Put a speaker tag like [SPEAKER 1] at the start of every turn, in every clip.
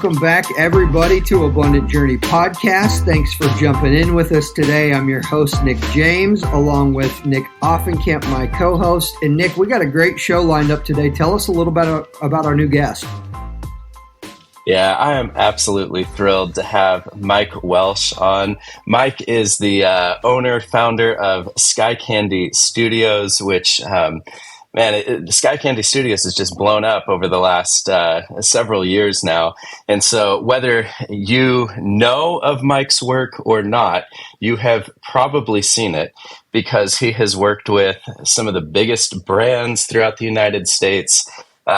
[SPEAKER 1] welcome back, everybody, to Abundant Journey Podcast. Thanks for jumping in with us today. I'm your host, Nick James, along with Nick Offenkamp, my co-host. And Nick, we got a great show lined up today. Tell us a little bit about our new guest.
[SPEAKER 2] Yeah, I am absolutely thrilled to have Mike Welsh on. Mike is the owner, founder of Sky Candy Studios, which Sky Candy Studios has just blown up over the last several years now. And so whether you know of Mike's work or not, you have probably seen it because he has worked with some of the biggest brands throughout the United States.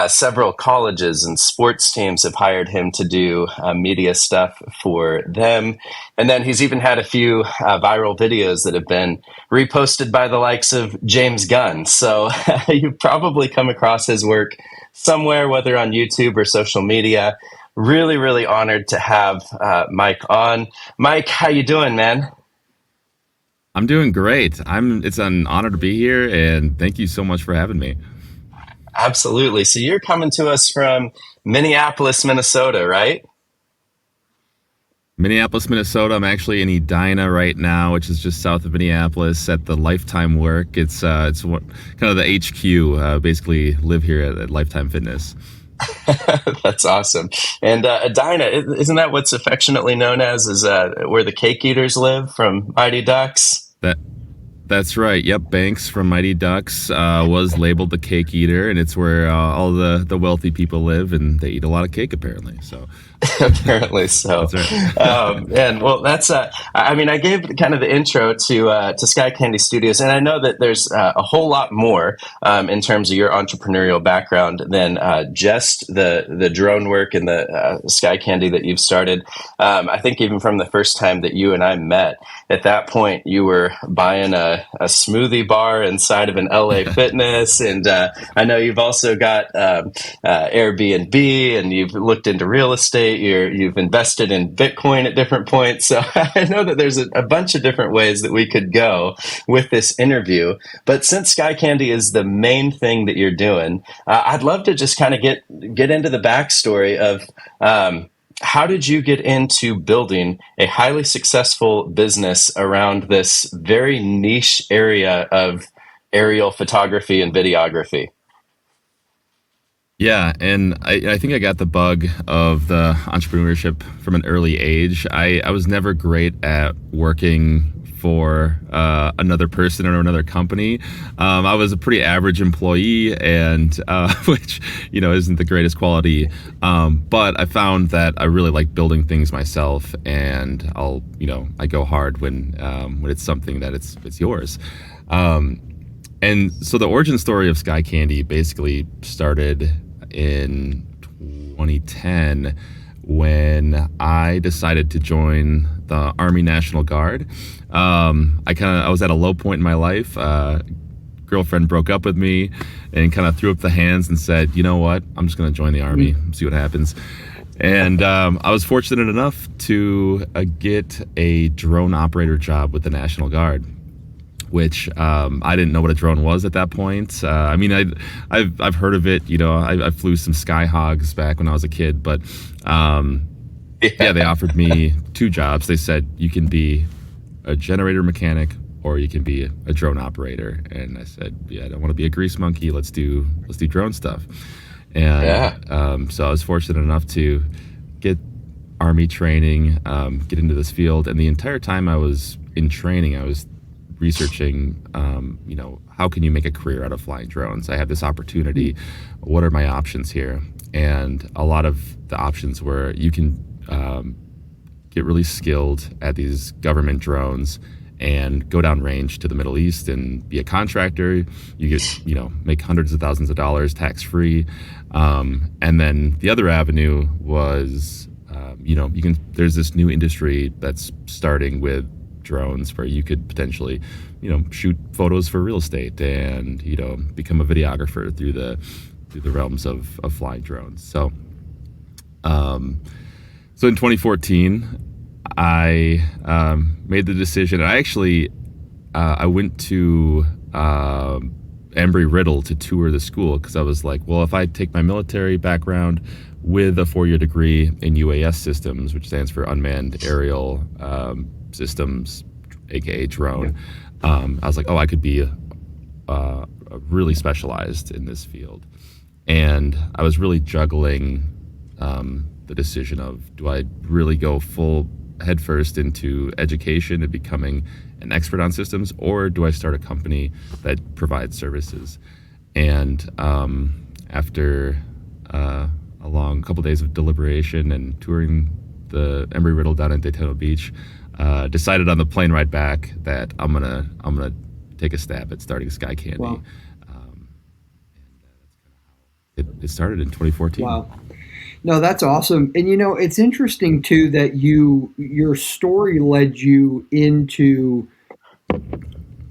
[SPEAKER 2] Several colleges and sports teams have hired him to do media stuff for them. And then he's even had a few viral videos that have been reposted by the likes of James Gunn. So you've probably come across his work somewhere, whether on YouTube or social media. Really, really honored to have Mike on. Mike, how you doing, man?
[SPEAKER 3] I'm doing great. It's an honor to be here, and thank you so much for having me.
[SPEAKER 2] Absolutely. So you're coming to us from Minneapolis, Minnesota, right?
[SPEAKER 3] Minneapolis, Minnesota. I'm actually in Edina right now, which is just south of Minneapolis at the Lifetime Work. It's kind of the HQ. Basically, live here at Lifetime Fitness.
[SPEAKER 2] That's awesome. And Edina, isn't that what's affectionately known as where the cake eaters live from Mighty Ducks?
[SPEAKER 3] That's right. Yep. Banks from Mighty Ducks was labeled the cake eater, and it's where all the wealthy people live, and they eat a lot of cake, apparently. So
[SPEAKER 2] apparently so.
[SPEAKER 3] That's right.
[SPEAKER 2] And well, that's I gave kind of the intro to Sky Candy Studios, and I know that there's a whole lot more in terms of your entrepreneurial background than just the drone work and the Sky Candy that you've started. I think even from the first time that you and I met, at that point you were buying a smoothie bar inside of an LA Fitness, and I know you've also got Airbnb, and you've looked into real estate. You've invested in Bitcoin at different points. So I know that there's a bunch of different ways that we could go with this interview. But since Sky Candy is the main thing that you're doing, I'd love to just kind of get into the backstory of how did you get into building a highly successful business around this very niche area of aerial photography and videography?
[SPEAKER 3] Yeah, and I think I got the bug of the entrepreneurship from an early age. I was never great at working for another person or another company. I was a pretty average employee, and which isn't the greatest quality. But I found that I really like building things myself, and I go hard when it's something that it's yours. And so the origin story of Sky Candy basically started in 2010 when I decided to join the Army National Guard. I was at a low point in my life. Girlfriend broke up with me and kind of threw up the hands and said, you know what, I'm just going to join the Army, see what happens. And I was fortunate enough to get a drone operator job with the National Guard, which I didn't know what a drone was at that point. I've heard of it. I flew some Skyhogs back when I was a kid, but they offered me two jobs. They said you can be a generator mechanic or you can be a drone operator. And I said, yeah, I don't want to be a grease monkey. Let's do drone stuff. And so I was fortunate enough to get Army training, get into this field, and the entire time I was in training, I was researching, how can you make a career out of flying drones? I have this opportunity. What are my options here? And a lot of the options were you can get really skilled at these government drones and go down range to the Middle East and be a contractor. You get, make hundreds of thousands of dollars tax-free. And then the other avenue was, there's this new industry that's starting with drones where you could potentially, shoot photos for real estate and, become a videographer through the realms of flying drones. So in 2014, I made the decision. I actually I went to Embry-Riddle to tour the school, because I was like, well, if I take my military background with a 4-year degree in UAS systems, which stands for Unmanned Aerial Systems, aka drone, I was like, I could be really specialized in this field. And I was really juggling the decision of, do I really go full headfirst into education and becoming an expert on systems, or do I start a company that provides services? And after a long couple days of deliberation and touring the Embry-Riddle down in Daytona Beach, decided on the plane ride back that I'm gonna take a stab at starting Sky Candy.
[SPEAKER 1] Wow.
[SPEAKER 3] It started in 2014.
[SPEAKER 1] Wow. No, that's awesome. And it's interesting too that your story led you into,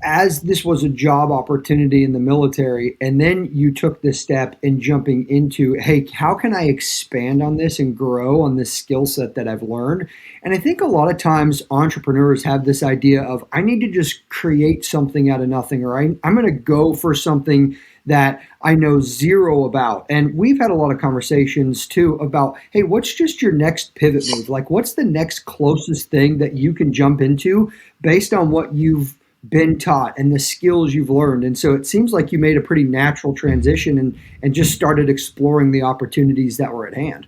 [SPEAKER 1] as this was a job opportunity in the military, and then you took this step in jumping into, hey, how can I expand on this and grow on this skill set that I've learned? And I think a lot of times entrepreneurs have this idea of, I need to just create something out of nothing, or I'm going to go for something that I know zero about. And we've had a lot of conversations too about, hey, what's just your next pivot move? Like, what's the next closest thing that you can jump into based on what you've been taught and the skills you've learned? And so it seems like you made a pretty natural transition and just started exploring the opportunities that were at hand.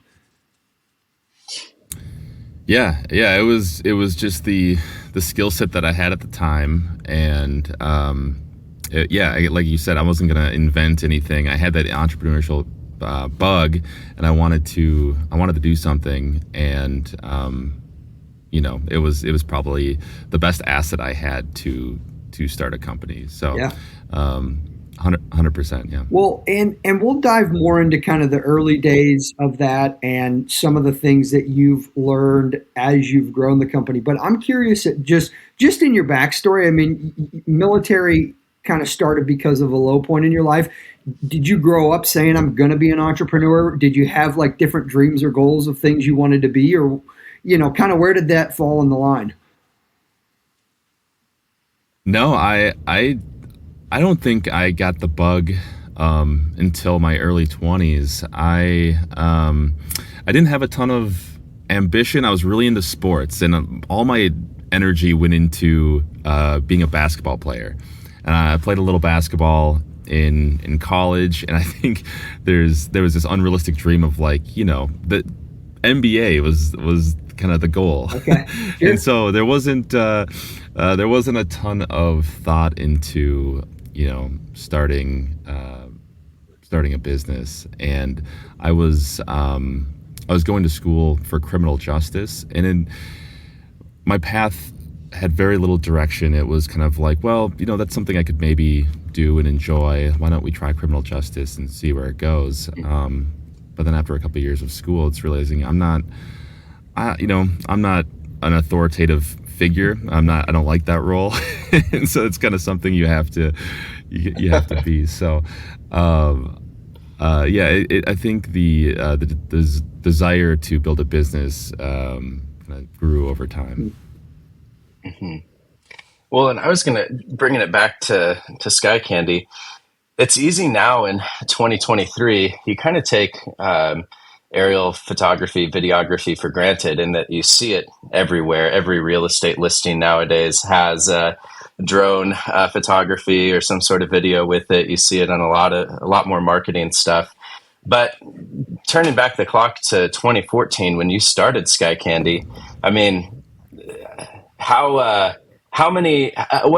[SPEAKER 3] Yeah. It was just the skill set that I had at the time. And, like you said, I wasn't going to invent anything. I had that entrepreneurial bug, and I wanted to do something. And, it was probably the best asset I had to start a company. So,
[SPEAKER 1] yeah.
[SPEAKER 3] 100%. Yeah.
[SPEAKER 1] Well, and we'll dive more into kind of the early days of that and some of the things that you've learned as you've grown the company. But I'm curious, just in your backstory, I mean, military kind of started because of a low point in your life. Did you grow up saying, I'm going to be an entrepreneur? Did you have like different dreams or goals of things you wanted to be, or, kind of where did that fall in the line? No,
[SPEAKER 3] I don't think I got the bug until my early 20s. I didn't have a ton of ambition. I was really into sports, and all my energy went into being a basketball player. And I played a little basketball in college, and I think there was this unrealistic dream of the NBA was kind of the goal. Okay. Sure. And so there wasn't a ton of thought into starting a business. And I was going to school for criminal justice, and my path had very little direction. It was kind of like, well, that's something I could maybe do and enjoy. Why don't we try criminal justice and see where it goes? But then after a couple of years of school, it's realizing I'm not an authoritative figure. I don't like that role. And so it's kind of something you have to be. So, I think the desire to build a business kind of grew over time.
[SPEAKER 2] Mm-hmm. Well, and I was bringing it back to Sky Candy. It's easy now in 2023. You kind of take aerial photography, videography for granted, in that you see it everywhere. Every real estate listing nowadays has drone photography or some sort of video with it. You see it on a lot more marketing stuff. But turning back the clock to 2014, when you started Sky Candy, I mean, what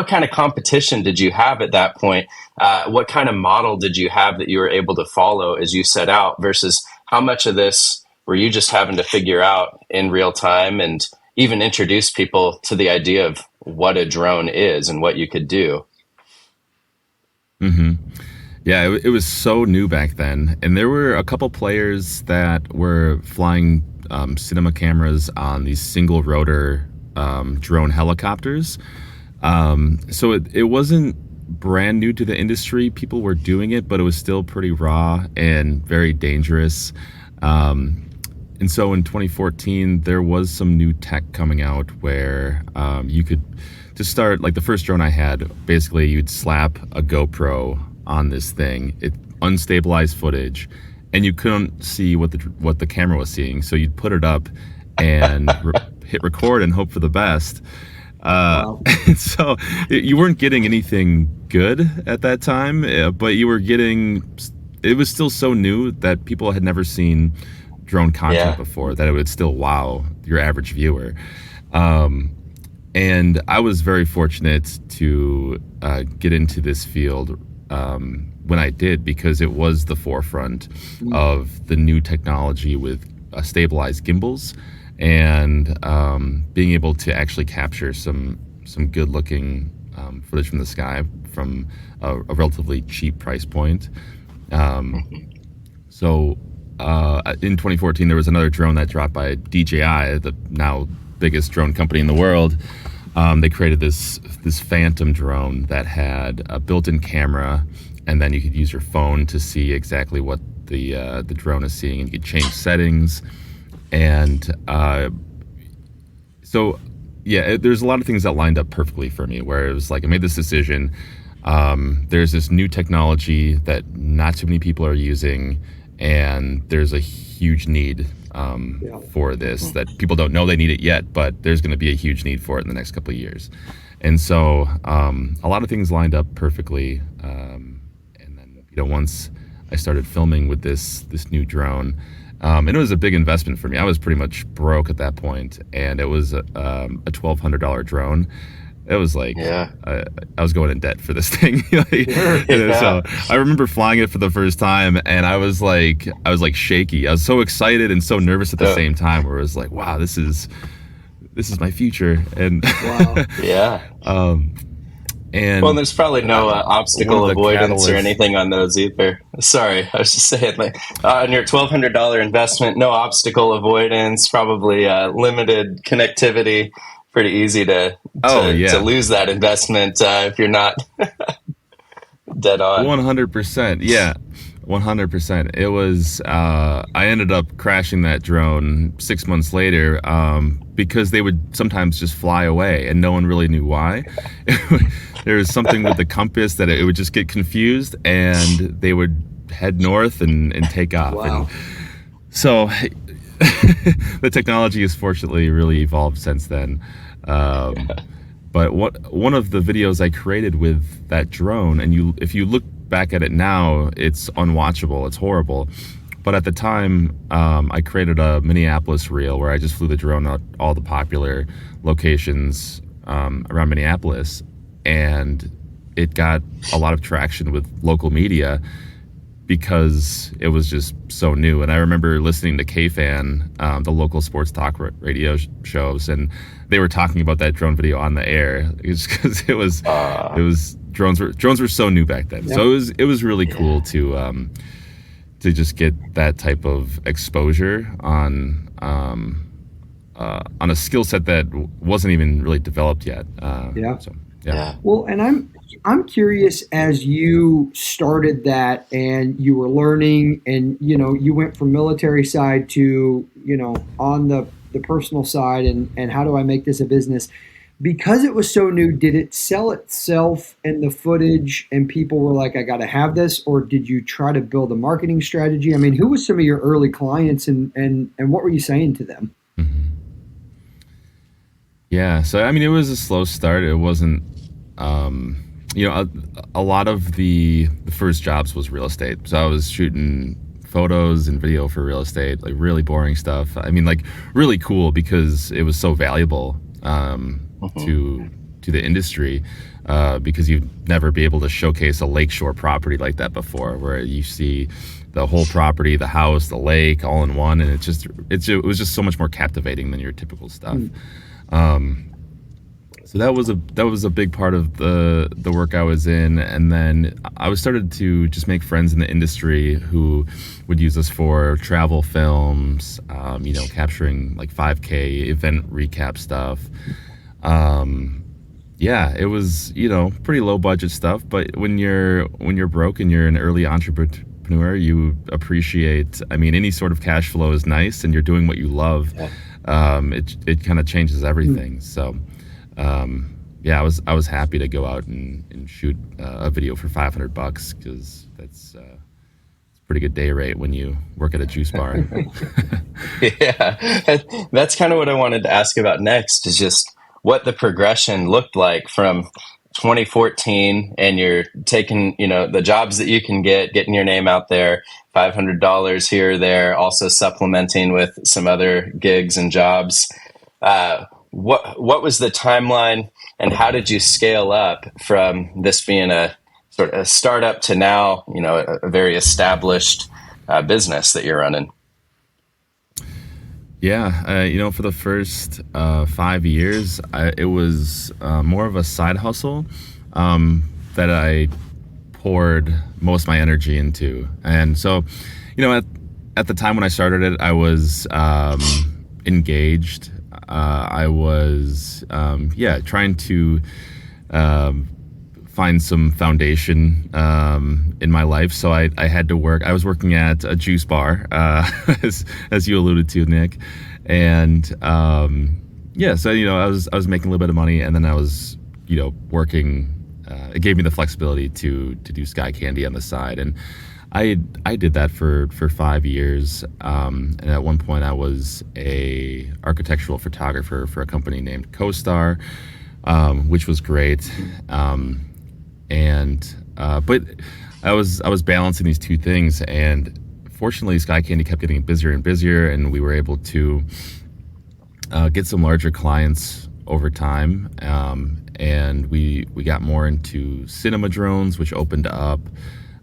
[SPEAKER 2] kind of competition did you have at that point? What kind of model did you have that you were able to follow as you set out, versus how much of this were you just having to figure out in real time and even introduce people to the idea of what a drone is and what you could do?
[SPEAKER 3] Mm-hmm. Yeah, it was so new back then. And there were a couple players that were flying cinema cameras on these single rotor drone helicopters. So it wasn't brand new to the industry. People were doing it, but it was still pretty raw and very dangerous. And so in 2014, there was some new tech coming out where you could, to start, like the first drone I had, basically you'd slap a GoPro on this thing, unstabilized footage, and you couldn't see what the camera was seeing. So you'd put it up and hit record and hope for the best.
[SPEAKER 1] Wow.
[SPEAKER 3] So you weren't getting anything good at that time, but you were getting. It was still so new that people had never seen drone content before, that it would still wow your average viewer. And I was very fortunate to get into this field when I did, because it was the forefront of the new technology with stabilized gimbals and being able to actually capture some good looking footage from the sky from a relatively cheap price point. So in 2014, there was another drone that dropped by DJI, the now biggest drone company in the world. They created this Phantom drone that had a built-in camera, and then you could use your phone to see exactly what the drone is seeing, and you could change settings. And so, yeah, there's a lot of things that lined up perfectly for me, where it was like I made this decision. There's this new technology that not too many people are using, and there's a huge need for this that people don't know they need it yet, but there's going to be a huge need for it in the next couple of years. And so a lot of things lined up perfectly. And then, once I started filming with this new drone, and it was a big investment for me. I was pretty much broke at that point, and it was a $1,200 drone. It was like I was going in debt for this thing. So I remember flying it for the first time, and I was like shaky. I was so excited and so nervous at the same time, where it was like, wow, this is my future. And wow. And
[SPEAKER 2] well, there's probably no obstacle avoidance or anything on those either. Sorry, I was just saying, like, on your $1,200 investment, no obstacle avoidance, probably limited connectivity. Pretty easy to lose that investment if you're not dead on.
[SPEAKER 3] 100%, yeah, 100%. It was. I ended up crashing that drone 6 months later because they would sometimes just fly away, and no one really knew why. There was something with the compass that it would just get confused, and they would head north and take off.
[SPEAKER 1] Wow.
[SPEAKER 3] And so the technology has fortunately really evolved since then. But one of the videos I created with that drone, and if you look back at it now, it's unwatchable. It's horrible. But at the time, I created a Minneapolis reel where I just flew the drone out all the popular locations around Minneapolis, and it got a lot of traction with local media because it was just so new. And I remember listening to K-Fan, the local sports talk radio shows, and they were talking about that drone video on the air, because it was drones were so new back then. Yeah. So it was really cool to just get that type of exposure on a skill set that wasn't even really developed yet. Yeah.
[SPEAKER 1] Well, and I'm curious, as you started that and you were learning, and you went from military side to on the personal side, and how do I make this a business? Because it was so new, did it sell itself in the footage and people were like, I got to have this? Or did you try to build a marketing strategy? I mean, who was some of your early clients, and what were you saying to them?
[SPEAKER 3] Mm-hmm. Yeah, so I mean, it was a slow start. It wasn't, a lot of the first jobs was real estate. So I was shooting photos and video for real estate, like really boring stuff. I mean, like really cool because it was so valuable to the industry, because you'd never be able to showcase a lakeshore property like that before, where you see the whole property, the house, the lake, all in one, and it was just so much more captivating than your typical stuff. So that was a big part of the work I was in. And then I started to just make friends in the industry who would use us for travel films, capturing like 5K event recap stuff. It was, pretty low budget stuff, but when you're broke and you're an early entrepreneur, you appreciate, any sort of cash flow is nice, and you're doing what you love. It kind of changes everything. So yeah, I was happy to go out and shoot a video for $500 because that's a pretty good day rate when you work at a juice bar.
[SPEAKER 2] Yeah, that's kind of what I wanted to ask about next, is just what the progression looked like from 2014, and you're taking, the jobs that you can getting your name out there, $500 here or there, also supplementing with some other gigs and jobs. What was the timeline, and how did you scale up from this being a sort of a startup to now, a very established business that you're running?
[SPEAKER 3] Yeah, for the first 5 years, it was more of a side hustle that I poured most of my energy into. And so, at the time when I started it, I was engaged. I was, trying to find some foundation in my life. So I had to work. I was working at a juice bar, as you alluded to, Nick. And so I was making a little bit of money, and then I was working. It gave me the flexibility to do Sky Candy on the side, and I did that for 5 years. And at one point, I was a architectural photographer for a company named CoStar, which was great. But I was balancing these two things, and fortunately, Sky Candy kept getting busier and busier, and we were able to get some larger clients over time. And we got more into cinema drones, which opened up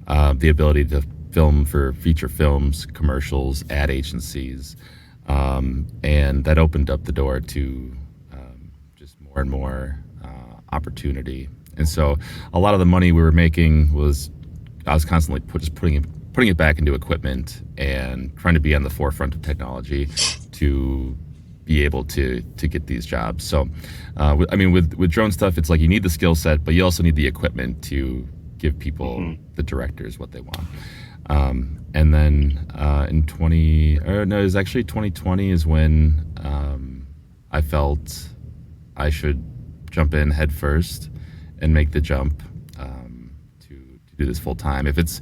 [SPEAKER 3] the ability to film for feature films, commercials, ad agencies, and that opened up the door to just more and more opportunity. And so a lot of the money we were making I was constantly just putting it back into equipment and trying to be on the forefront of technology to be able to get these jobs. So, with drone stuff, it's like you need the skill set, but you also need the equipment to give people, the directors, what they want. And then it was actually 2020 is when I felt I should jump in head first and make the jump to do this full time. If it's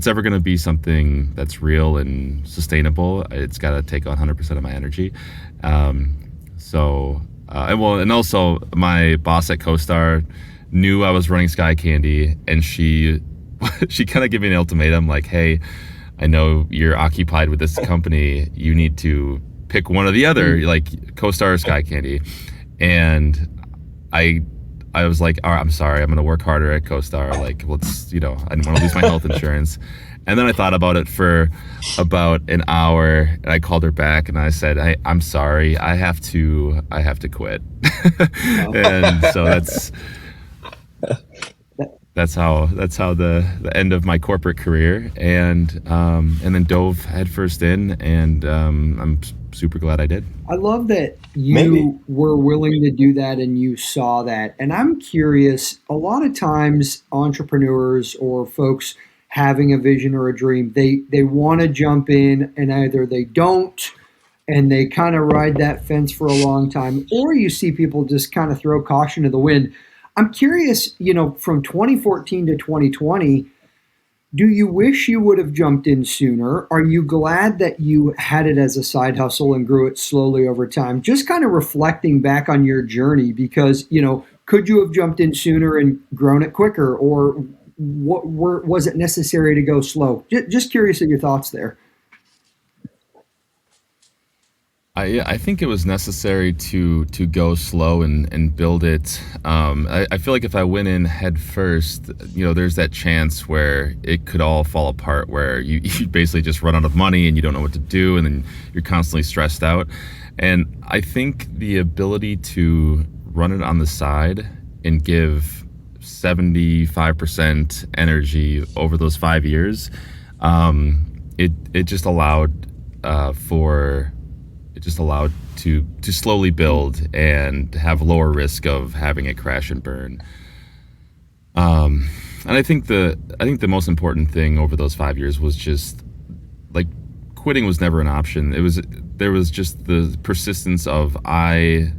[SPEAKER 3] ever going to be something that's real and sustainable, it's got to take 100% of my energy. And also my boss at CoStar knew I was running Sky Candy, and she kind of gave me an ultimatum, like, hey, I know you're occupied with this company. You need to pick one or the other, like CoStar or Sky Candy. And I was like, all right, I'm sorry, I'm going to work harder at CoStar. Like, I didn't want to lose my health insurance. And then I thought about it for about an hour, and I called her back and I said, I'm sorry, I have to quit. And so that's how the end of my corporate career, and then dove headfirst in, and I'm super glad I did.
[SPEAKER 1] I love that you were willing to do that and you saw that. And I'm curious, a lot of times entrepreneurs or folks having a vision or a dream, they want to jump in, and either they don't and they kind of ride that fence for a long time, or you see people just kind of throw caution to the wind. I'm curious, from 2014 to 2020, do you wish you would have jumped in sooner? Are you glad that you had it as a side hustle and grew it slowly over time? Just kind of reflecting back on your journey, because, could you have jumped in sooner and grown it quicker, or was it necessary to go slow? Just curious of your thoughts there.
[SPEAKER 3] I think it was necessary to go slow and build it. I feel like if I went in head first, there's that chance where it could all fall apart, where you basically just run out of money and you don't know what to do, and then you're constantly stressed out. And I think the ability to run it on the side and give 75% energy over those 5 years, it just allowed to slowly build and have lower risk of having it crash and burn. And I think the most important thing over those 5 years was just like quitting was never an option. There was just the persistence of I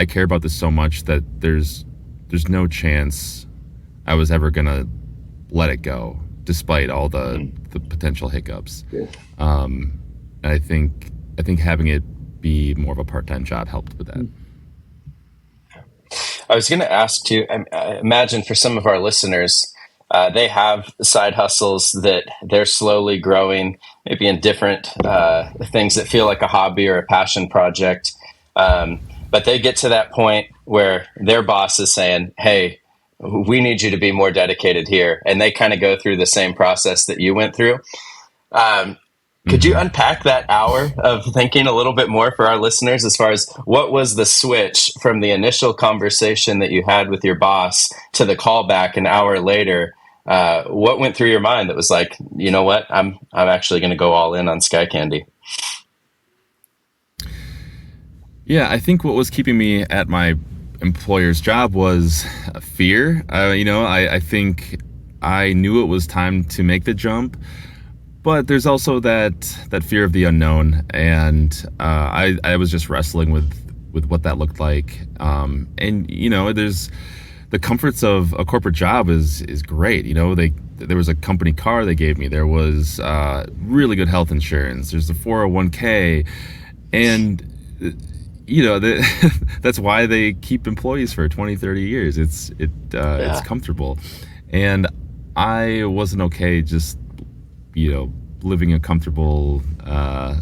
[SPEAKER 3] care about this so much that there's there's no chance I was ever gonna let it go, despite all the potential hiccups. And I think having it be more of a part-time job helped with that.
[SPEAKER 2] I was going to ask too, imagine for some of our listeners, they have side hustles that they're slowly growing, maybe in different things that feel like a hobby or a passion project. But they get to that point where their boss is saying, hey, we need you to be more dedicated here. And they kind of go through the same process that you went through. Could you unpack that hour of thinking a little bit more for our listeners as far as what was the switch from the initial conversation that you had with your boss to the callback an hour later? What went through your mind that was like, you know what, I'm actually going to go all in on Sky Candy?
[SPEAKER 3] Yeah, I think what was keeping me at my employer's job was fear. I think I knew it was time to make the jump. But there's also that fear of the unknown, and I was just wrestling with what that looked like. And there's the comforts of a corporate job is great. There was a company car they gave me. There was really good health insurance. There's the 401k, and that's why they keep employees for 20, 30 years. It's comfortable, and I wasn't okay just living a comfortable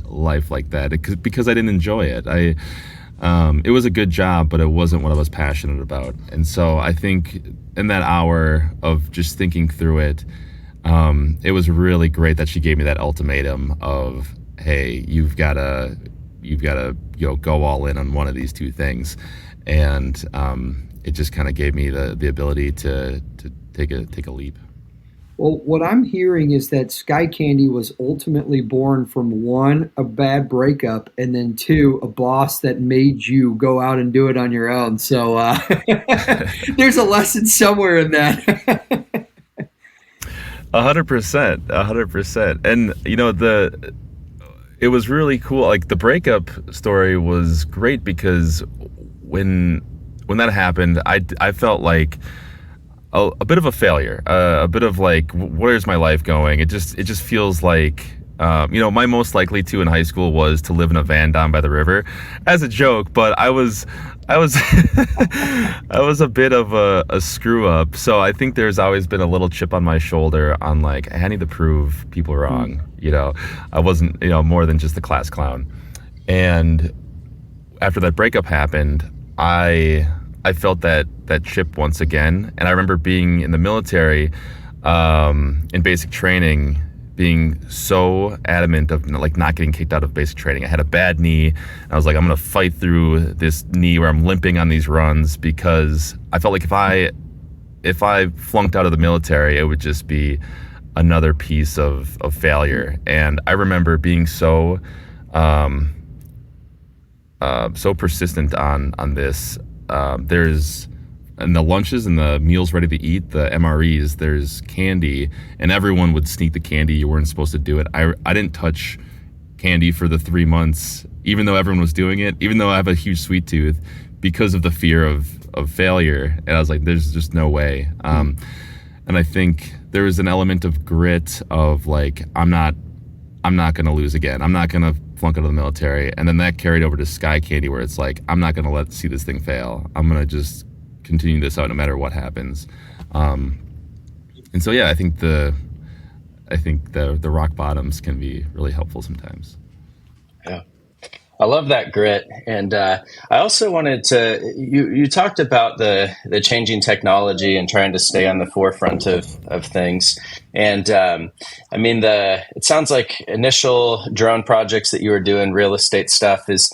[SPEAKER 3] life like that because I didn't enjoy it. It was a good job, but it wasn't what I was passionate about. And so I think in that hour of just thinking through it, it was really great that she gave me that ultimatum of, hey, you've got to go all in on one of these two things. And it just kind of gave me the ability to take a leap.
[SPEAKER 1] Well, what I'm hearing is that Sky Candy was ultimately born from one, a bad breakup, and then two, a boss that made you go out and do it on your own. So there's a lesson somewhere in that.
[SPEAKER 3] 100%. And it was really cool. Like the breakup story was great because when that happened, I felt like a bit of a failure, a bit of like, where's my life going? It just feels like, my most likely to in high school was to live in a van down by the river, as a joke. But I was I was a bit of a screw up. So I think there's always been a little chip on my shoulder on like, I need to prove people wrong. I wasn't, more than just the class clown. And after that breakup happened, I felt that chip once again. And I remember being in the military, in basic training, being so adamant of like not getting kicked out of basic training. I had a bad knee. And I was like, I'm going to fight through this knee where I'm limping on these runs, because I felt like if I flunked out of the military, it would just be another piece of failure. And I remember being so persistent on this. There's in the lunches and the meals ready to eat, the MREs, there's candy, and everyone would sneak the candy. You weren't supposed to do it. I didn't touch candy for the 3 months, even though everyone was doing it, even though I have a huge sweet tooth, because of the fear of failure. And I was like, there's just no way. And I think there was an element of grit of like, I'm not going to lose again. I'm not going to flunk out of the military. And then that carried over to Sky Candy, where it's like, I'm not going to see this thing fail. I'm going to just continue this out no matter what happens. And so, yeah, I think the rock bottoms can be really helpful sometimes.
[SPEAKER 2] Yeah. I love that grit. And I also wanted to, you talked about the changing technology and trying to stay on the forefront of things. And it sounds like initial drone projects that you were doing, real estate stuff, is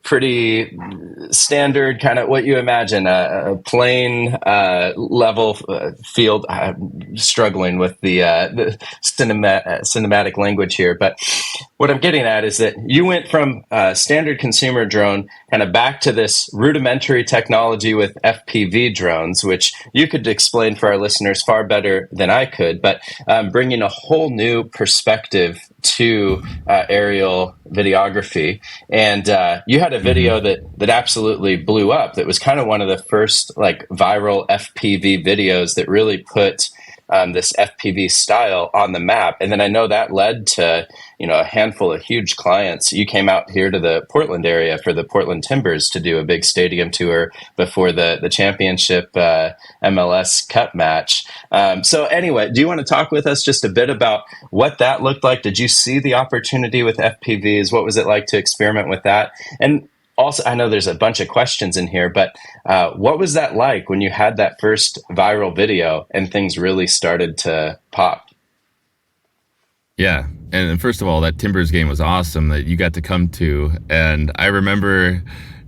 [SPEAKER 2] pretty standard, kind of what you imagine, a plain level field. I'm struggling with the cinematic language here, but what I'm getting at is that you went from a standard consumer drone kind of back to this rudimentary technology with FPV drones, which you could explain for our listeners far better than I could, but bringing a whole new perspective to aerial videography. And you had a video that absolutely blew up. That was kind of one of the first like viral FPV videos that really put this FPV style on the map. And then I know that led to, a handful of huge clients. You came out here to the Portland area for the Portland Timbers to do a big stadium tour before the championship MLS Cup match. So anyway, do you want to talk with us just a bit about what that looked like? Did you see the opportunity with FPVs? What was it like to experiment with that? And also, I know there's a bunch of questions in here, but what was that like when you had that first viral video and things really started to pop?
[SPEAKER 3] Yeah. And first of all, that Timbers game was awesome that you got to come to. And I remember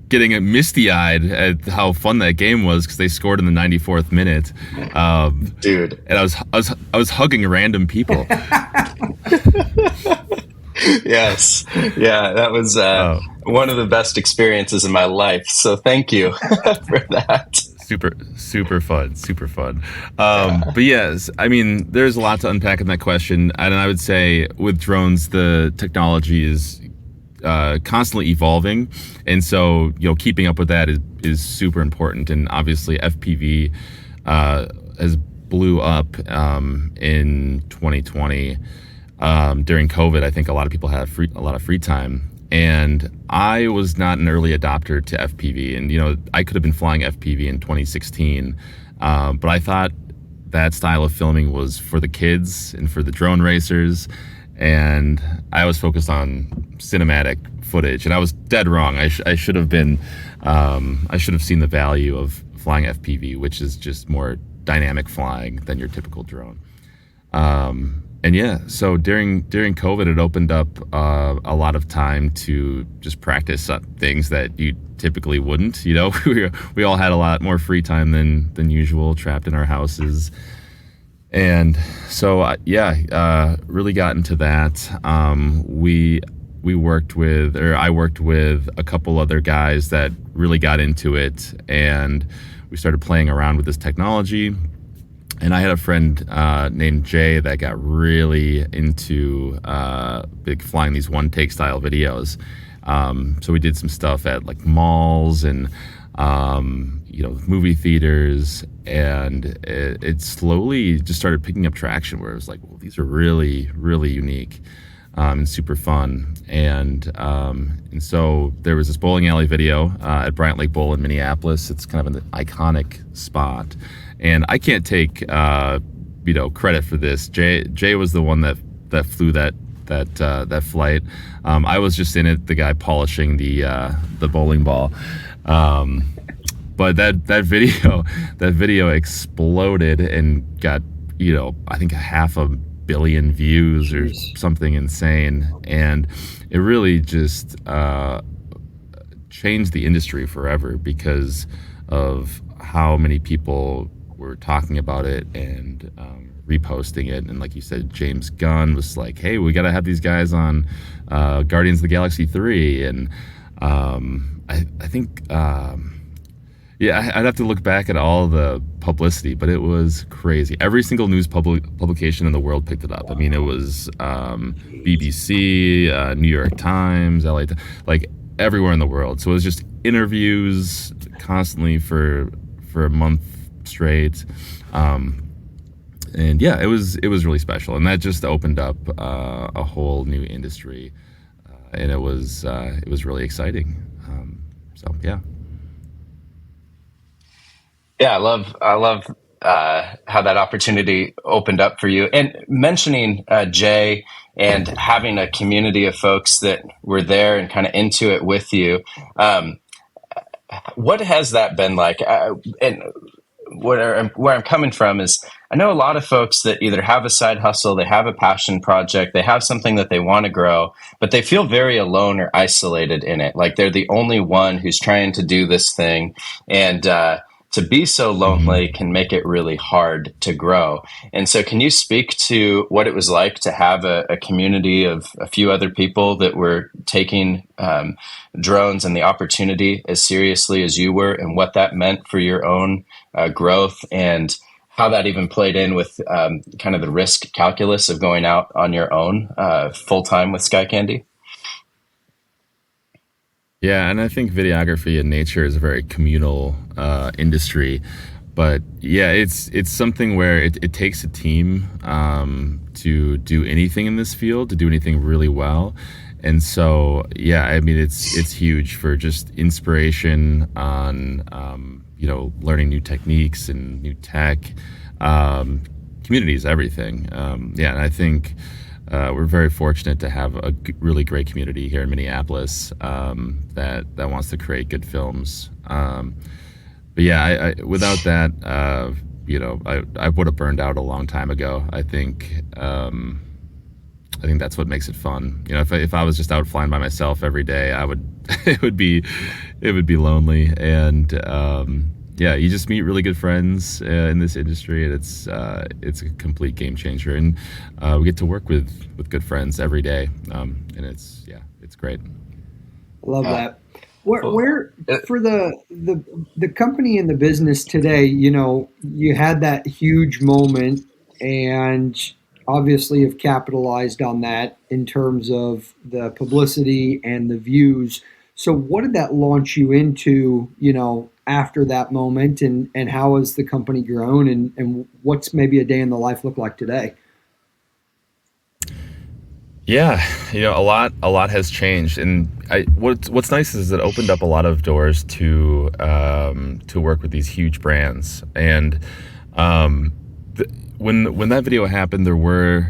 [SPEAKER 3] getting misty-eyed at how fun that game was because they scored in the 94th minute.
[SPEAKER 2] Dude.
[SPEAKER 3] And I was hugging random people.
[SPEAKER 2] Yes. Yeah, that was one of the best experiences in my life. So thank you for that.
[SPEAKER 3] Super fun. But yes, I mean, there's a lot to unpack in that question. And I would say with drones, the technology is constantly evolving. And so, keeping up with that is super important. And obviously FPV has blew up in 2020. During COVID, I think a lot of people had a lot of free time. And I was not an early adopter to FPV. And, I could have been flying FPV in 2016. But I thought that style of filming was for the kids and for the drone racers. And I was focused on cinematic footage. And I was dead wrong. I should have been, I should have seen the value of flying FPV, which is just more dynamic flying than your typical drone. And yeah, so during COVID, it opened up a lot of time to just practice things that you typically wouldn't. We all had a lot more free time than usual, trapped in our houses, and so really got into that. I worked with a couple other guys that really got into it, and we started playing around with this technology. And I had a friend named Jay that got really into flying these one-take style videos. So we did some stuff at like malls and movie theaters, and it slowly just started picking up traction. Where it was like, well, these are really, really unique and super fun. And so there was this bowling alley video at Bryant Lake Bowl in Minneapolis. It's kind of an iconic spot. And I can't take credit for this. Jay was the one that flew that flight. I was just in it, the guy polishing the bowling ball. But that video exploded and got I think 500 million views or something insane, and it really just changed the industry forever because of how many people were talking about it and reposting it. And like you said, James Gunn was like, hey, we got to have these guys on Guardians of the Galaxy 3. And I think, I'd have to look back at all the publicity, but it was crazy. Every single news publication in the world picked it up. I mean, it was BBC, New York Times, LA, like everywhere in the world. So it was just interviews constantly for a month straight, and yeah, it was really special, and that just opened up a whole new industry, and it was really exciting. So yeah.
[SPEAKER 2] I love how that opportunity opened up for you. And mentioning Jay and having a community of folks that were there and kind of into it with you. What has that been like? And where I'm coming from is I know a lot of folks that either have a side hustle, they have a passion project, they have something that they want to grow, but they feel very alone or isolated in it. Like they're the only one who's trying to do this thing. And to be so lonely can make it really hard to grow. And so can you speak to what it was like to have a community of a few other people that were taking drones and the opportunity as seriously as you were, and what that meant for your own growth, and how that even played in with kind of the risk calculus of going out on your own full-time with Sky Candy?
[SPEAKER 3] Yeah, and I think videography in nature is a very communal industry. But yeah, it's something where it takes a team to do anything in this field, to do anything really well. And so, yeah, I mean, it's huge for just inspiration on, learning new techniques and new tech. Communities, everything. Yeah, and I think we're very fortunate to have a really great community here in Minneapolis that wants to create good films. But yeah, I without that, I would have burned out a long time ago. I think that's what makes it fun. If I was just out flying by myself every day, I would it would be lonely. And yeah, you just meet really good friends in this industry, and it's a complete game changer. And we get to work with good friends every day, and it's great.
[SPEAKER 1] Love that. Where for the company and the business today, you had that huge moment, and obviously have capitalized on that in terms of the publicity and the views. So what did that launch you into, after that moment, and how has the company grown, and what's maybe a day in the life look like today?
[SPEAKER 3] Yeah, a lot has changed, and what's nice is it opened up a lot of doors to work with these huge brands. And when that video happened,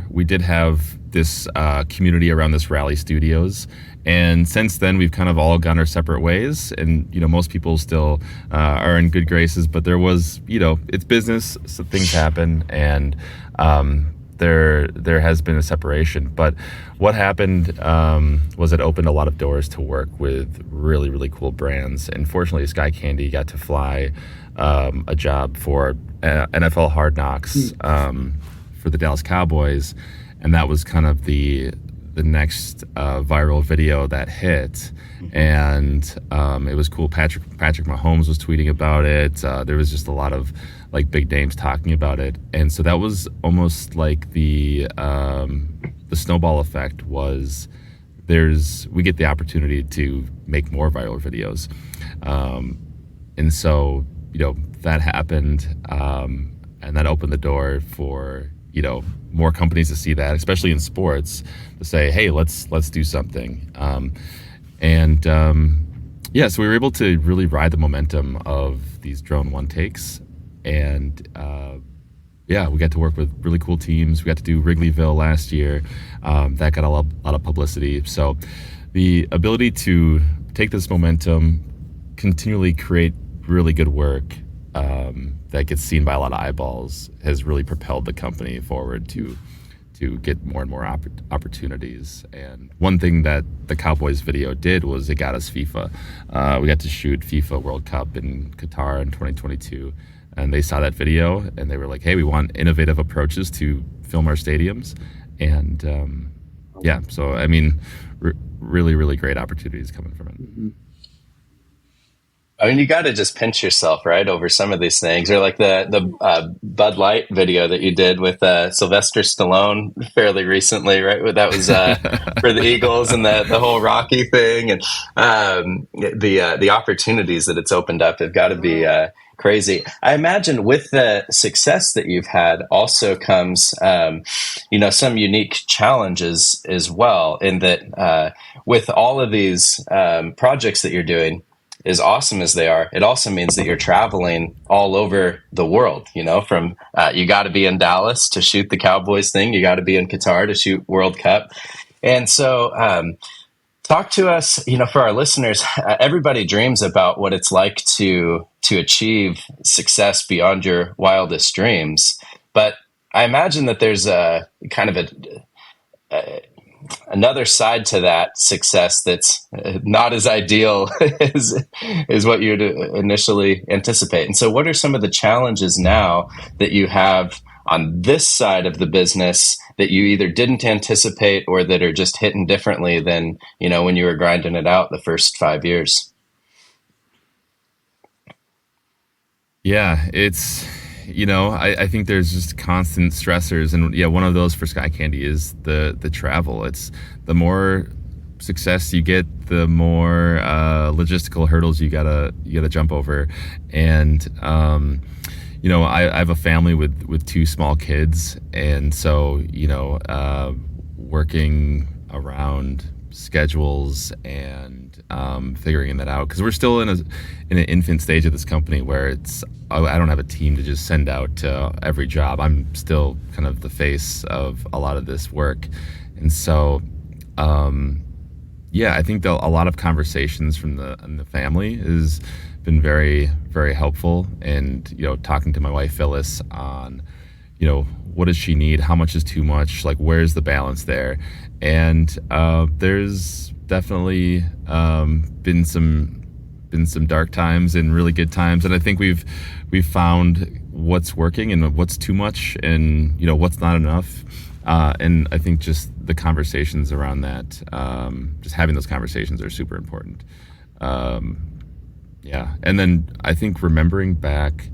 [SPEAKER 3] we did have this community around this Rally Studios, and since then we've kind of all gone our separate ways. And most people still are in good graces, but there was it's business, so things happen, and there has been a separation. But what happened was it opened a lot of doors to work with really, really cool brands. And fortunately, Sky Candy got to fly a job for NFL Hard Knocks for the Dallas Cowboys, and that was kind of the next viral video that hit. And it was cool. Patrick Mahomes was tweeting about it. There was just a lot of big names talking about it, and so that was almost like the snowball effect. Was we get the opportunity to make more viral videos, and so that happened, and that opened the door for more companies to see that, especially in sports, to say, hey, let's do something. So we were able to really ride the momentum of these drone one takes. And we got to work with really cool teams. We got to do Wrigleyville last year. That got a lot of publicity. So the ability to take this momentum, continually create really good work that gets seen by a lot of eyeballs, has really propelled the company forward to get more and more opportunities. And one thing that the Cowboys video did was it got us FIFA. We got to shoot FIFA World Cup in Qatar in 2022. And they saw that video, and they were like, hey, we want innovative approaches to film our stadiums. And so I mean, really, really great opportunities coming from it.
[SPEAKER 1] Mm-hmm.
[SPEAKER 2] I mean, you got to just pinch yourself, right, over some of these things. Or like the Bud Light video that you did with Sylvester Stallone fairly recently, right? That was for the Eagles, and the whole Rocky thing, and the opportunities that it's opened up have got to be crazy. I imagine with the success that you've had also comes, some unique challenges as well. In that, with all of these projects that you're doing, as awesome as they are, it also means that you're traveling all over the world. From you got to be in Dallas to shoot the Cowboys thing, you got to be in Qatar to shoot World Cup, and so talk to us. For our listeners, everybody dreams about what it's like to achieve success beyond your wildest dreams, but I imagine that there's a kind of a another side to that success that's not as ideal as what you'd initially anticipate. And so what are some of the challenges now that you have on this side of the business that you either didn't anticipate or that are just hitting differently than, when you were grinding it out the first 5 years?
[SPEAKER 3] Yeah, it's, I think there's just constant stressors. And yeah, one of those for Sky Candy is the travel. It's the more success you get, the more logistical hurdles you gotta jump over. And I have a family with two small kids, and so working around schedules and figuring that out, because we're still in an infant stage of this company where I don't have a team to just send out to every job. I'm still kind of the face of a lot of this work, and so I think a lot of conversations from the family has been very, very helpful. And talking to my wife Phyllis on what does she need, how much is too much, like where's the balance there. And there's definitely been some dark times and really good times, and I think we've found what's working and what's too much and what's not enough. And I think just the conversations around that, just having those conversations are super important. And then I think remembering back,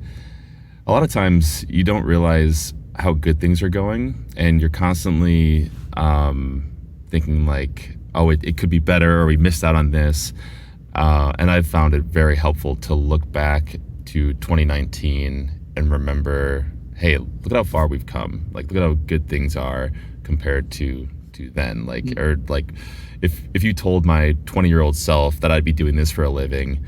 [SPEAKER 3] a lot of times you don't realize how good things are going, and you're constantly thinking like, oh, it could be better, or we missed out on this. And I've found it very helpful to look back to 2019 and remember, hey, look at how far we've come. Like, look at how good things are compared to then. Like, mm-hmm. Or like, if you told my 20-year-old self that I'd be doing this for a living,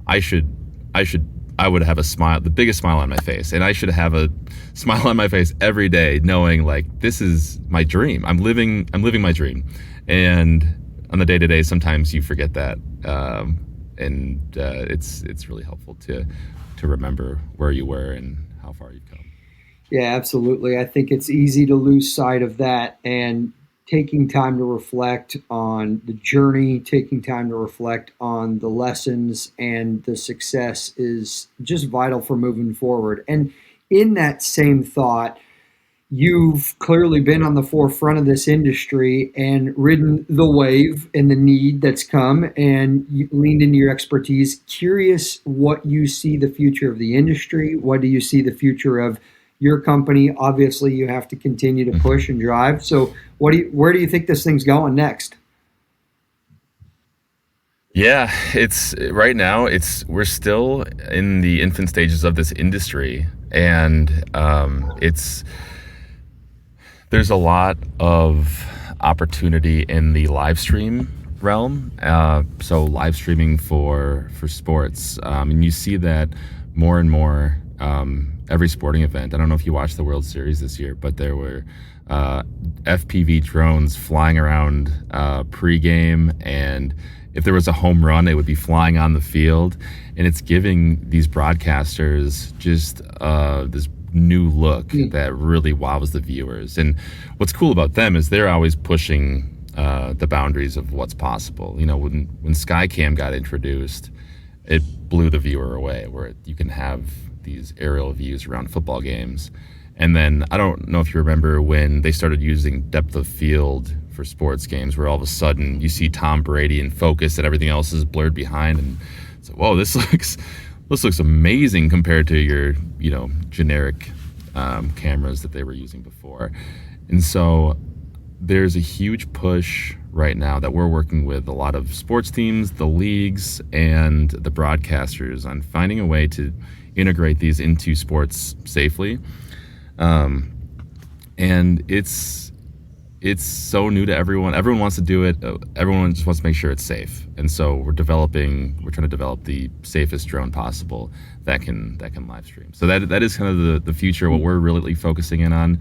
[SPEAKER 3] I would have a smile, the biggest smile on my face, and I should have a smile on my face every day, knowing like this is my dream. I'm living my dream. And on the day-to-day, sometimes you forget that, and it's really helpful to remember where you were and how far you've come.
[SPEAKER 1] Yeah, absolutely. I think it's easy to lose sight of that, and taking time to reflect on the journey, taking time to reflect on the lessons and the success is just vital for moving forward. And in that same thought, you've clearly been on the forefront of this industry and ridden the wave and the need that's come, and you leaned into your expertise. Curious what you see the future of the industry. What do you see the future of your company? Obviously, you have to continue to push and drive. So where do you think this thing's going next?
[SPEAKER 3] Yeah, right now we're still in the infant stages of this industry, and there's a lot of opportunity in the live stream realm. So live streaming for sports, and you see that more and more. Every sporting event. I don't know if you watched the World Series this year, but there were FPV drones flying around pregame, and if there was a home run, they would be flying on the field, and it's giving these broadcasters just this new look that really wows the viewers. And what's cool about them is they're always pushing the boundaries of what's possible. When SkyCam got introduced, it blew the viewer away, where you can have these aerial views around football games. And then I don't know if you remember when they started using depth of field for sports games, where all of a sudden you see Tom Brady in focus and everything else is blurred behind, and so, whoa, this looks amazing compared to your generic cameras that they were using before. And so there's a huge push right now that we're working with a lot of sports teams, the leagues, and the broadcasters on finding a way to integrate these into sports safely. And it's so new to everyone. Everyone wants to do it. Everyone just wants to make sure it's safe. And so we're trying to develop the safest drone possible that can live stream. So that is kind of the future, what we're really focusing in on,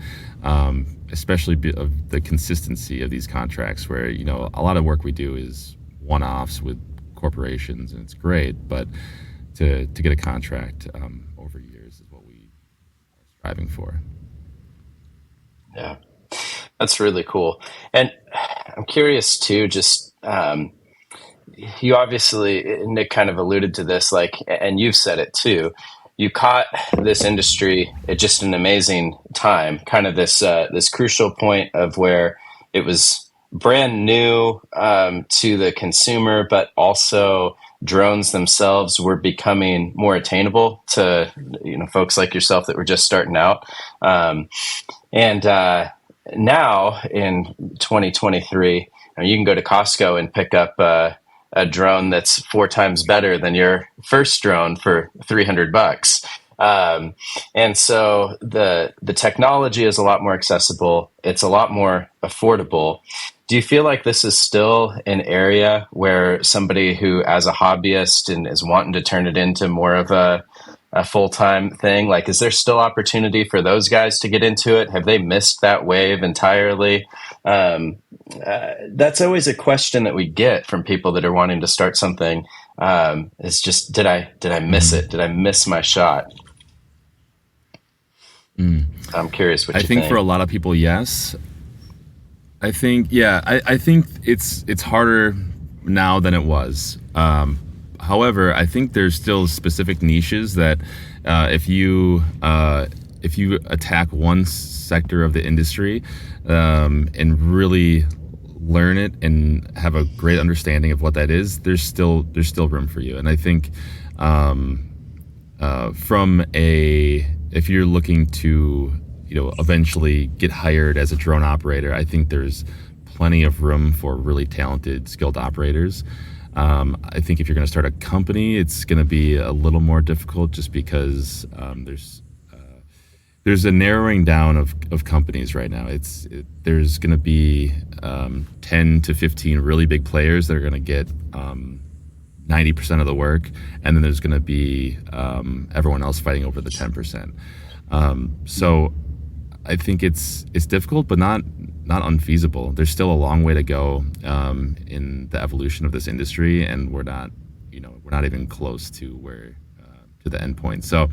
[SPEAKER 3] especially of the consistency of these contracts, where, a lot of work we do is one-offs with corporations, and it's great, but to get a contract over years is what we are striving for.
[SPEAKER 2] Yeah. That's really cool. And I'm curious too, just you obviously, Nick kind of alluded to this, like, and you've said it too. You caught this industry at just an amazing time, kind of this crucial point of where it was brand new to the consumer, but also drones themselves were becoming more attainable to folks like yourself that were just starting out. And now in 2023, you can go to Costco and pick up a drone that's 4 times better than your first drone for $300. And so the technology is a lot more accessible. It's a lot more affordable. Do you feel like this is still an area where somebody who, as a hobbyist and is wanting to turn it into more of a full-time thing, like, is there still opportunity for those guys to get into it? Have they missed that wave entirely? That's always a question that we get from people that are wanting to start something. It's just, did I miss it? Did I miss my shot? I'm curious what you think.
[SPEAKER 3] I think for a lot of people, yes. I think it's harder now than it was. However, I think there's still specific niches that if you attack one sector of the industry and really learn it and have a great understanding of what that is, there's still room for you. And I think if you're looking to eventually get hired as a drone operator, I think there's plenty of room for really talented, skilled operators. I think if you're going to start a company, it's going to be a little more difficult just because there's a narrowing down of companies right now. There's going to be 10 to 15 really big players that are going to get 90% of the work, and then there's going to be everyone else fighting over the 10%. So I think it's difficult, but not unfeasible. There's still a long way to go in the evolution of this industry, and we're not even close to to the end point. So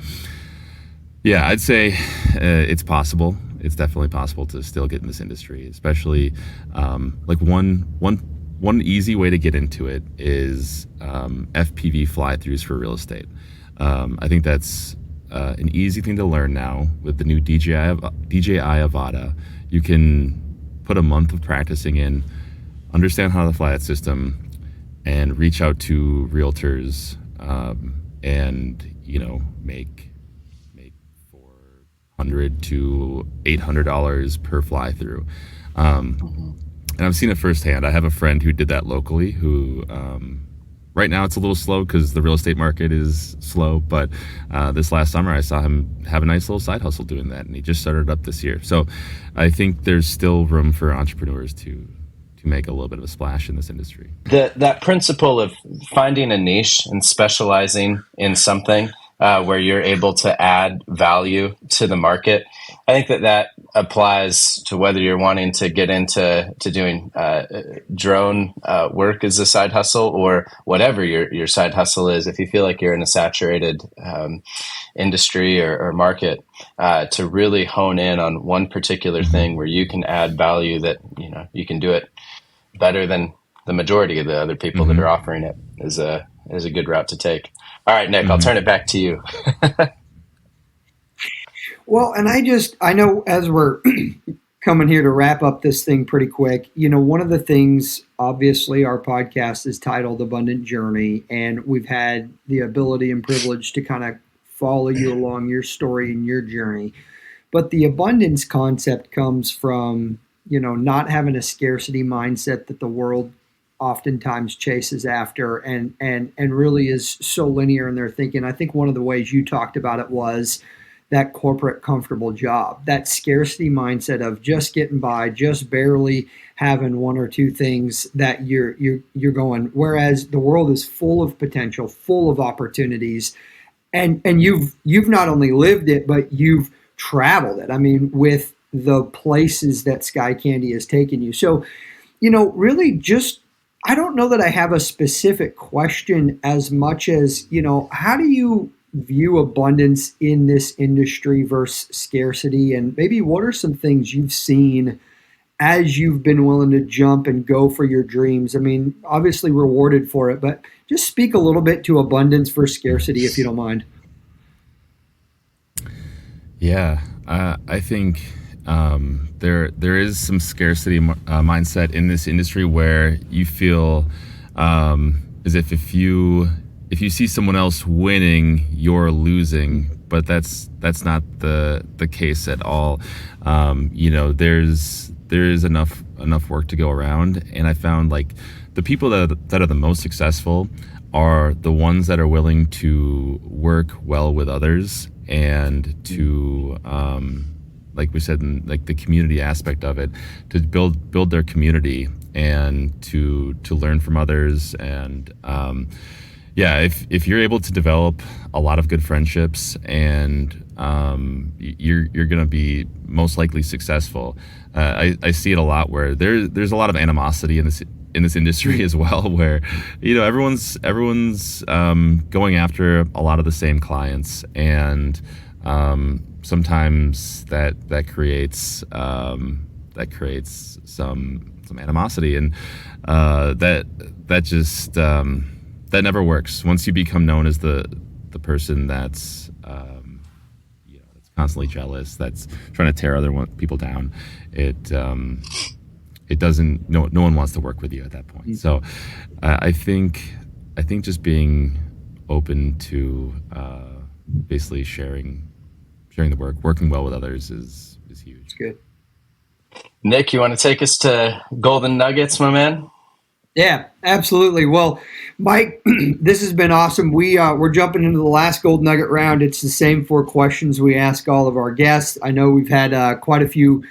[SPEAKER 3] yeah, I'd say it's possible. It's definitely possible to still get in this industry, especially like one easy way to get into it is FPV fly-throughs for real estate. I think that's an easy thing to learn now with the new DJI Avata. You can put a month of practicing in, understand how to fly that system, and reach out to realtors and make $400 to $800 per fly through. And I've seen it firsthand. I have a friend who did that locally who right now it's a little slow because the real estate market is slow, but this last summer I saw him have a nice little side hustle doing that, and he just started up this year. So I think there's still room for entrepreneurs to make a little bit of a splash in this industry.
[SPEAKER 2] That principle of finding a niche and specializing in something where you're able to add value to the market, I think that applies to whether you're wanting to get into doing drone work as a side hustle, or whatever your side hustle is. If you feel like you're in a saturated industry or market, to really hone in on one particular thing where you can add value, that you can do it better than the majority of the other people that are offering it, is a good route to take. All right, Nick, I'll turn it back to you.
[SPEAKER 1] Well, and I know as we're coming here to wrap up this thing pretty quick, one of the things, obviously our podcast is titled Abundant Journey, and we've had the ability and privilege to kind of follow you along your story and your journey. But the abundance concept comes from, not having a scarcity mindset that the world oftentimes chases after and really is so linear in their thinking. I think one of the ways you talked about it was that corporate comfortable job, that scarcity mindset of just getting by, just barely having one or two things that you're going, whereas the world is full of potential, full of opportunities. And you've not only lived it, but you've traveled it. I mean, with the places that Sky Candy has taken you. So, really just, I don't know that I have a specific question as much as, how do you view abundance in this industry versus scarcity? And maybe what are some things you've seen as you've been willing to jump and go for your dreams? I mean, obviously rewarded for it, but just speak a little bit to abundance versus scarcity, if you don't mind.
[SPEAKER 3] Yeah, I think there is some scarcity mindset in this industry where you feel as if you see someone else winning, you're losing, but that's not the case at all. There is enough work to go around, and I found like the people that are the most successful are the ones that are willing to work well with others and to like we said, in like the community aspect of it, to build their community and to learn from others. And if you're able to develop a lot of good friendships, and you're gonna be most likely successful. I see it a lot where there's a lot of animosity in this industry as well, where everyone's going after a lot of the same clients, and sometimes that creates some animosity, and that never works. Once you become known as the person that's that's constantly jealous, that's trying to tear other people down, it doesn't. No one wants to work with you at that point. So I think just being open to basically sharing the work, working well with others is huge.
[SPEAKER 1] It's good.
[SPEAKER 2] Nick, you want to take us to golden nuggets, my man?
[SPEAKER 1] Yeah, absolutely. Well, Mike, this has been awesome. We're jumping into the last gold nugget round. It's the same 4 questions we ask all of our guests. I know we've had quite a few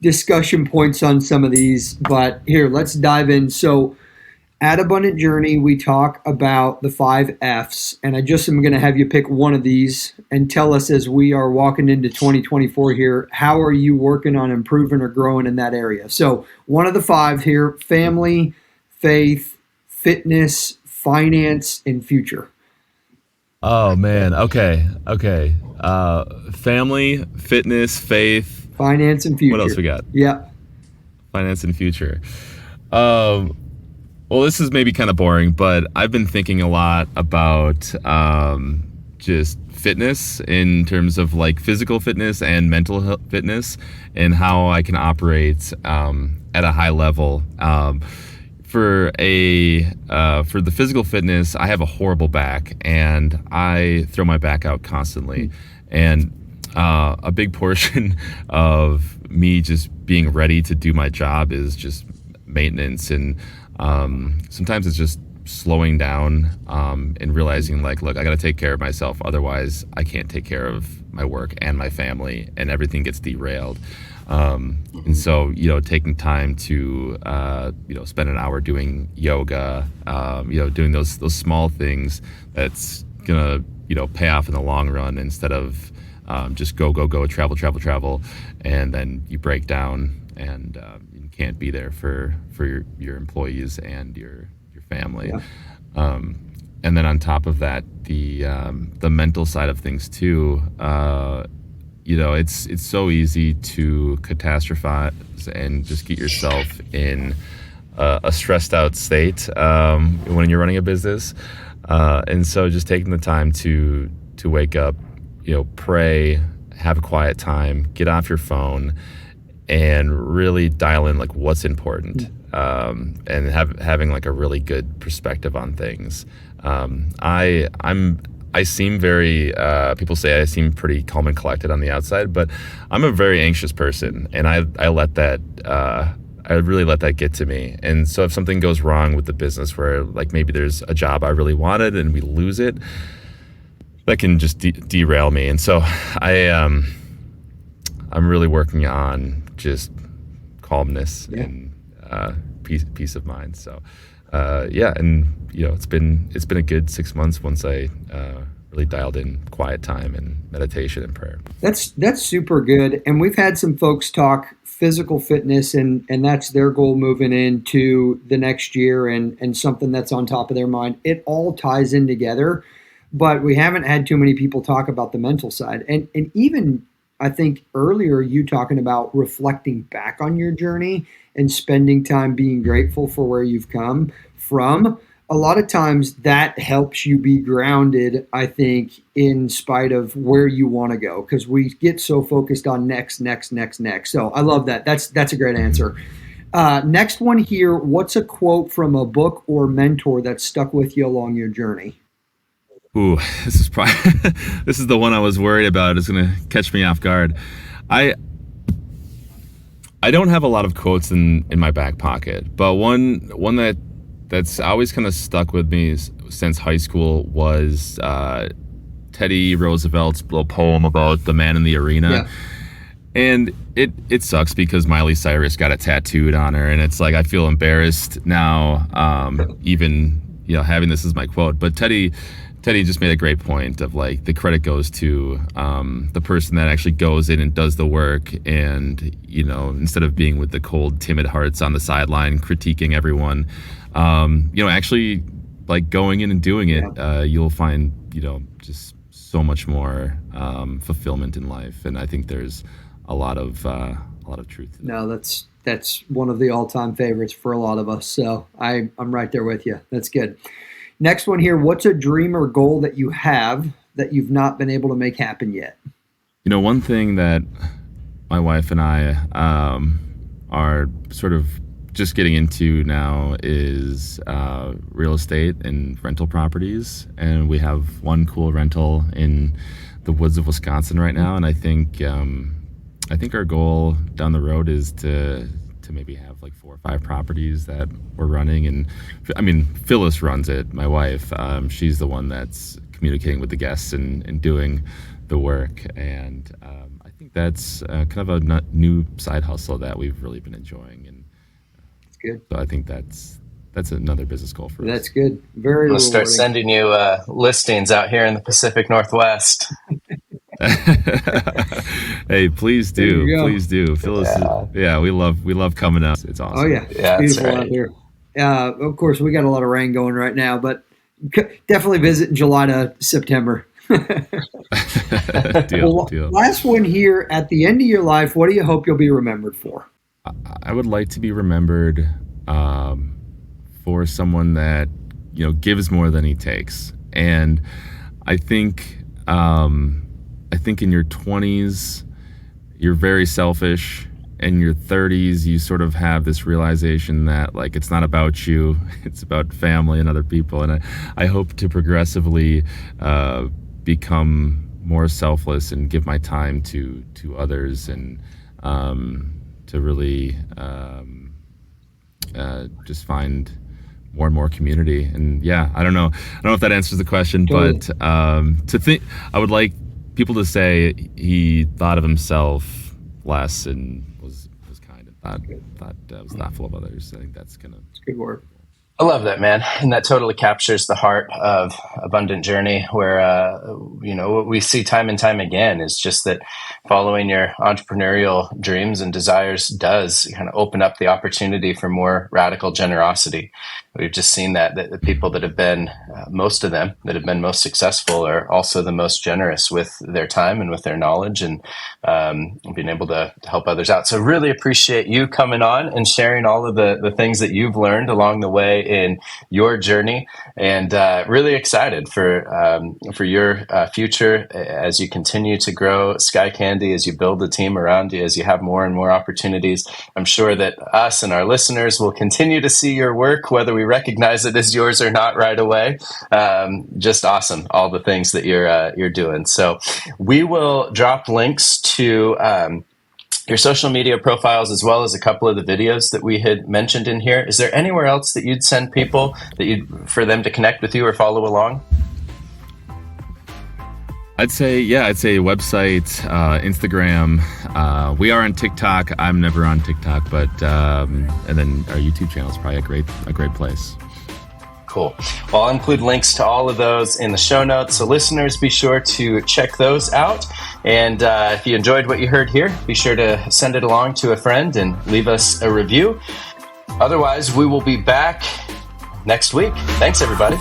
[SPEAKER 1] discussion points on some of these, but here, let's dive in. So at Abundant Journey, we talk about the 5 F's, and I just am going to have you pick one of these and tell us, as we are walking into 2024 here, how are you working on improving or growing in that area? So one of the 5 here: family, faith, fitness, finance, and future.
[SPEAKER 3] Oh man. Okay. Family, fitness, faith,
[SPEAKER 1] finance, and future.
[SPEAKER 3] What else we got?
[SPEAKER 1] Yeah.
[SPEAKER 3] Finance and future. Well, this is maybe kind of boring, but I've been thinking a lot about just fitness in terms of like physical fitness and mental fitness, and how I can operate at a high level. For the physical fitness, I have a horrible back, and I throw my back out constantly. And a big portion of me just being ready to do my job is just maintenance, and sometimes it's just slowing down and realizing like, look, I got to take care of myself, otherwise I can't take care of my work and my family, and everything gets derailed. And so, taking time to, spend an hour doing yoga, doing those small things that's gonna, pay off in the long run, instead of just go, travel, and then you break down and you can't be there for your employees and your family. Yeah. And then on top of that, the mental side of things too. It's so easy to catastrophize and just get yourself in a stressed out state when you're running a business. And so just taking the time to wake up, pray, have a quiet time, get off your phone, and really dial in like what's important, and having like a really good perspective on things. I seem very, people say I seem pretty calm and collected on the outside, but I'm a very anxious person, and I really let that get to me. And so if something goes wrong with the business, where like maybe there's a job I really wanted and we lose it, that can just derail me. And so I'm really working on just calmness and peace of mind. So and it's been a good 6 months once I really dialed in quiet time and meditation and prayer.
[SPEAKER 1] That's super good. And we've had some folks talk physical fitness, and that's their goal moving into the next year, and something that's on top of their mind. It all ties in together, but we haven't had too many people talk about the mental side. And even I think earlier you talking about reflecting back on your journey and spending time being grateful for where you've come from. A lot of times that helps you be grounded, I think, in spite of where you want to go, because we get so focused on next. So I love that. That's a great answer. Next one here. What's a quote from a book or mentor that stuck with you along your journey?
[SPEAKER 3] Ooh, this is probably this is the one I was worried about. It's going to catch me off guard. I don't have a lot of quotes in my back pocket, but one that's always kind of stuck with me since high school was Teddy Roosevelt's little poem about the man in the arena.
[SPEAKER 1] Yeah.
[SPEAKER 3] And it sucks because Miley Cyrus got it tattooed on her, and it's like I feel embarrassed now, even having this as my quote. But Teddy just made a great point of like the credit goes to the person that actually goes in and does the work, and instead of being with the cold, timid hearts on the sideline critiquing everyone, actually like going in and doing it, you'll find just so much more fulfillment in life, and I think there's a lot of truth.
[SPEAKER 1] No, that's one of the all-time favorites for a lot of us. So I'm right there with you. That's good. Next one here. What's a dream or goal that you have that you've not been able to make happen yet?
[SPEAKER 3] One thing that my wife and I are sort of just getting into now is real estate and rental properties, and we have one cool rental in the woods of Wisconsin right now, and I think our goal down the road is to maybe have like 4 or 5 properties that we're running. And I mean, Phyllis runs it, my wife. She's the one that's communicating with the guests and doing the work. And I think that's kind of a new side hustle that we've really been enjoying. And
[SPEAKER 1] that's good.
[SPEAKER 3] So I think that's another business goal for us.
[SPEAKER 1] That's good. Very
[SPEAKER 2] We'll start sending you listings out here in the Pacific Northwest.
[SPEAKER 3] Hey, please do. Phyllis, we love coming up. It's awesome.
[SPEAKER 1] Oh yeah, it's beautiful out here. Of course, we got a lot of rain going right now, but definitely visit in July to September.
[SPEAKER 3] Deal.
[SPEAKER 1] Last one here. At the end of your life, what do you hope you'll be remembered for?
[SPEAKER 3] I would like to be remembered for someone that gives more than he takes, and I think in your 20s, you're very selfish. In your 30s, you sort of have this realization that like it's not about you, it's about family and other people. And I hope to progressively become more selfless and give my time to others, and to really just find more and more community. And I don't know if that answers the question, totally. But I would like people to say he thought of himself less and was kind and thought was thoughtful of others. I think that's
[SPEAKER 1] good work.
[SPEAKER 2] I love that, man. And that totally captures the heart of Abundant Journey, where, what we see time and time again is just that following your entrepreneurial dreams and desires does kind of open up the opportunity for more radical generosity. We've just seen that the people that have been, most of them that have been most successful are also the most generous with their time and with their knowledge, and being able to help others out. So really appreciate you coming on and sharing all of the things that you've learned along the way in your journey, and really excited for your future as you continue to grow Sky Candy, as you build the team around you, as you have more and more opportunities. I'm sure that us and our listeners will continue to see your work, whether we recognize it as yours or not right away. Just awesome, all the things that you're doing. So we will drop links to your social media profiles, as well as a couple of the videos that we had mentioned in here. Is there anywhere else that you'd send people for them to connect with you or follow along?
[SPEAKER 3] I'd say website, Instagram. We are on TikTok. I'm never on TikTok, but and then our YouTube channel is probably a great place.
[SPEAKER 2] Cool. Well, I'll include links to all of those in the show notes. So listeners, be sure to check those out. And if you enjoyed what you heard here, be sure to send it along to a friend and leave us a review. Otherwise, we will be back next week. Thanks, everybody.